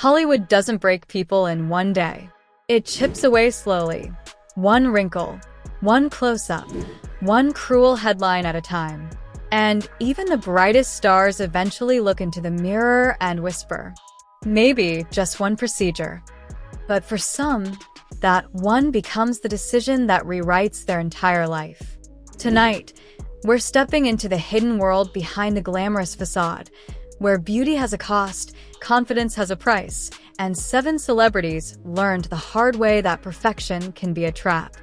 Hollywood doesn't break people in one day. It chips away slowly. One wrinkle, one close-up, one cruel headline at a time. And even the brightest stars eventually look into the mirror and whisper, maybe just one procedure. But for some, that one becomes the decision that rewrites their entire life. Tonight, we're stepping into the hidden world behind the glamorous facade, where beauty has a cost, confidence has a price, and 7 celebrities learned the hard way that perfection can be a trap.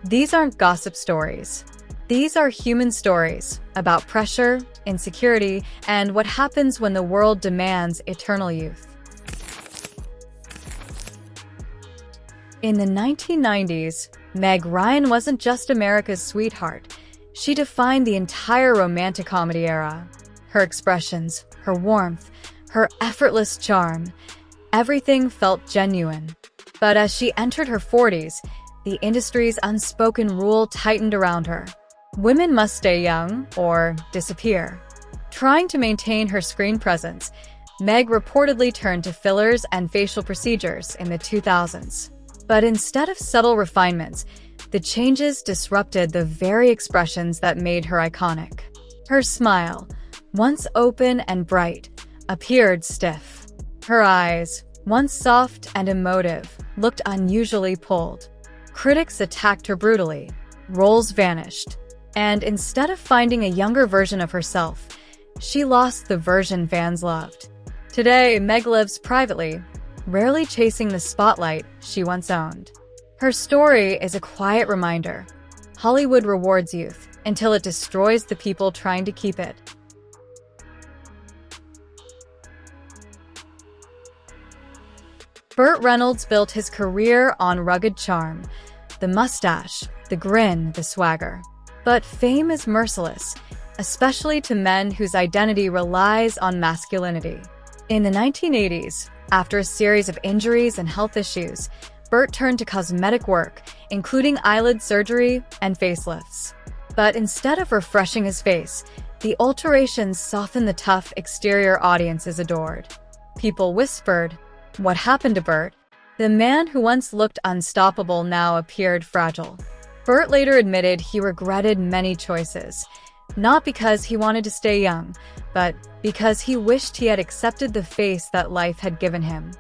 These aren't gossip stories. These are human stories about pressure, insecurity, and what happens when the world demands eternal youth. In the 1990s, Meg Ryan wasn't just America's sweetheart. She defined the entire romantic comedy era. Her expressions, her warmth, her effortless charm, everything felt genuine. But as she entered her 40s, the industry's unspoken rule tightened around her. Women must stay young or disappear. Trying to maintain her screen presence, Meg reportedly turned to fillers and facial procedures in the 2000s. But instead of subtle refinements, the changes disrupted the very expressions that made her iconic. Her smile, once open and bright, appeared stiff. Her eyes, once soft and emotive, looked unusually pulled. Critics attacked her brutally. Roles vanished. And instead of finding a younger version of herself, she lost the version fans loved. Today, Meg lives privately, rarely chasing the spotlight she once owned. Her story is a quiet reminder. Hollywood rewards youth until it destroys the people trying to keep it. Burt Reynolds built his career on rugged charm, the mustache, the grin, the swagger. But fame is merciless, especially to men whose identity relies on masculinity. In the 1980s, after a series of injuries and health issues, Burt turned to cosmetic work, including eyelid surgery and facelifts. But instead of refreshing his face, the alterations softened the tough exterior audiences adored. People whispered, "What happened to Burt?" The man who once looked unstoppable now appeared fragile. Burt later admitted he regretted many choices, not because he wanted to stay young, but because he wished he had accepted the face that life had given him.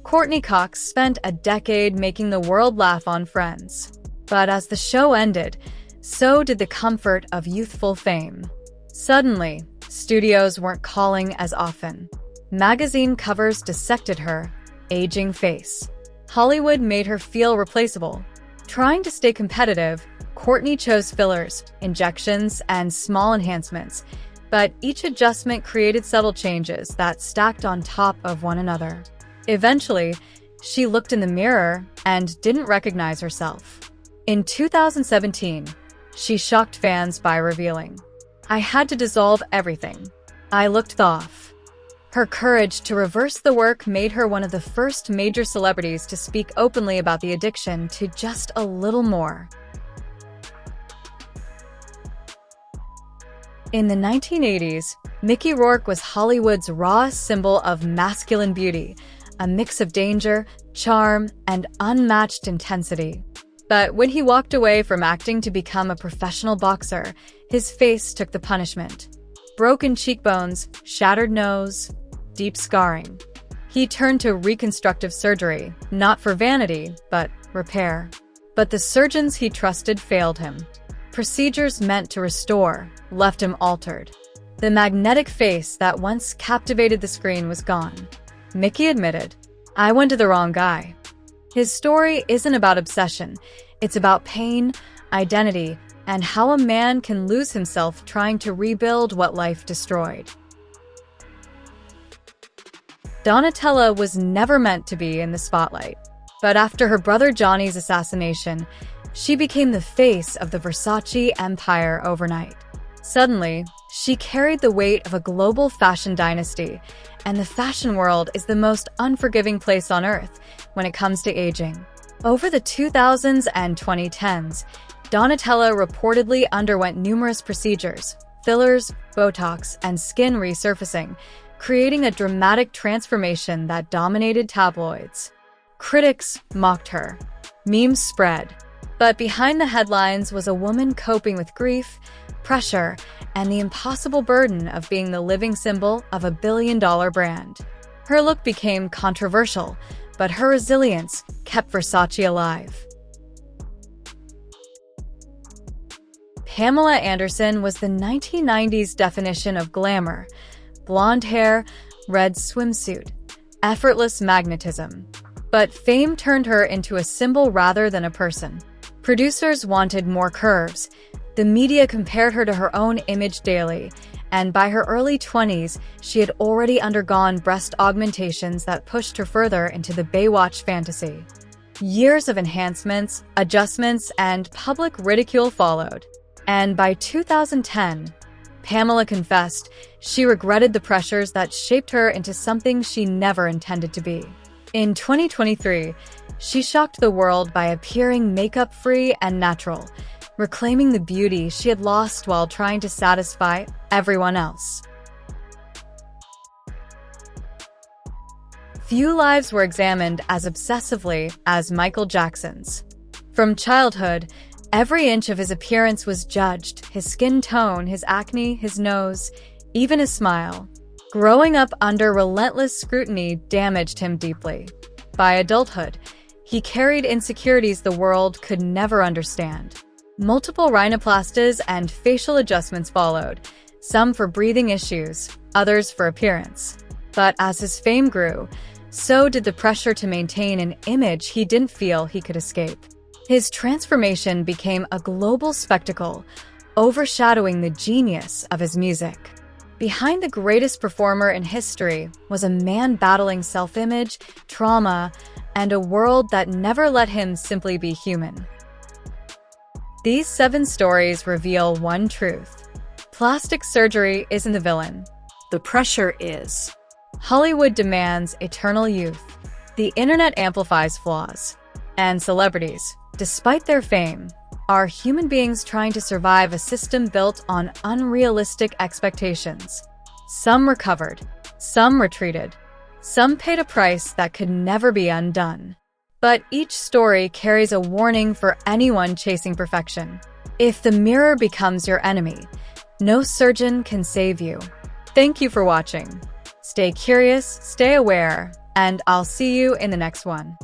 Courtney Cox spent a decade making the world laugh on Friends. But as the show ended, so did the comfort of youthful fame. Suddenly, studios weren't calling as often. Magazine covers dissected her aging face. Hollywood made her feel replaceable. Trying to stay competitive, Courtney chose fillers, injections, and small enhancements, but each adjustment created subtle changes that stacked on top of one another. Eventually, she looked in the mirror and didn't recognize herself. In 2017, she shocked fans by revealing, "I had to dissolve everything. I looked off." Her courage to reverse the work made her one of the first major celebrities to speak openly about the addiction to just a little more. In the 1980s, Mickey Rourke was Hollywood's rawest symbol of masculine beauty, a mix of danger, charm, and unmatched intensity. But when he walked away from acting to become a professional boxer, his face took the punishment. Broken cheekbones, shattered nose, deep scarring. He turned to reconstructive surgery, not for vanity, but repair. But the surgeons he trusted failed him. Procedures meant to restore left him altered. The magnetic face that once captivated the screen was gone. Mickey admitted, "I went to the wrong guy." His story isn't about obsession. It's about pain, identity, and how a man can lose himself trying to rebuild what life destroyed. Donatella was never meant to be in the spotlight. But after her brother Johnny's assassination, she became the face of the Versace empire overnight. Suddenly, she carried the weight of a global fashion dynasty, and the fashion world is the most unforgiving place on earth when it comes to aging. Over the 2000s and 2010s, Donatella reportedly underwent numerous procedures, fillers, Botox, and skin resurfacing, creating a dramatic transformation that dominated tabloids. Critics mocked her. Memes spread. But behind the headlines was a woman coping with grief, pressure, and the impossible burden of being the living symbol of a billion-dollar brand. Her look became controversial, but her resilience kept Versace alive. Pamela Anderson was the 1990s definition of glamour: blonde hair, red swimsuit, effortless magnetism. But fame turned her into a symbol rather than a person. Producers wanted more curves. The media compared her to her own image daily, and by her early 20s, she had already undergone breast augmentations that pushed her further into the Baywatch fantasy. Years of enhancements, adjustments, and public ridicule followed. And by 2010, Pamela confessed she regretted the pressures that shaped her into something she never intended to be. In 2023, she shocked the world by appearing makeup-free and natural, reclaiming the beauty she had lost while trying to satisfy everyone else. Few lives were examined as obsessively as Michael Jackson's. From childhood, every inch of his appearance was judged: his skin tone, his acne, his nose, even his smile. Growing up under relentless scrutiny damaged him deeply. By adulthood, he carried insecurities the world could never understand. Multiple rhinoplasties and facial adjustments followed, some for breathing issues, others for appearance. But as his fame grew, so did the pressure to maintain an image he didn't feel he could escape. His transformation became a global spectacle, overshadowing the genius of his music. Behind the greatest performer in history was a man battling self-image, trauma, and a world that never let him simply be human. These 7 stories reveal one truth: plastic surgery isn't the villain. The pressure is. Hollywood demands eternal youth. The internet amplifies flaws. And celebrities, despite their fame, are human beings trying to survive a system built on unrealistic expectations. Some recovered, some retreated, some paid a price that could never be undone. But each story carries a warning for anyone chasing perfection. If the mirror becomes your enemy, no surgeon can save you. Thank you for watching. Stay curious, stay aware, and I'll see you in the next one.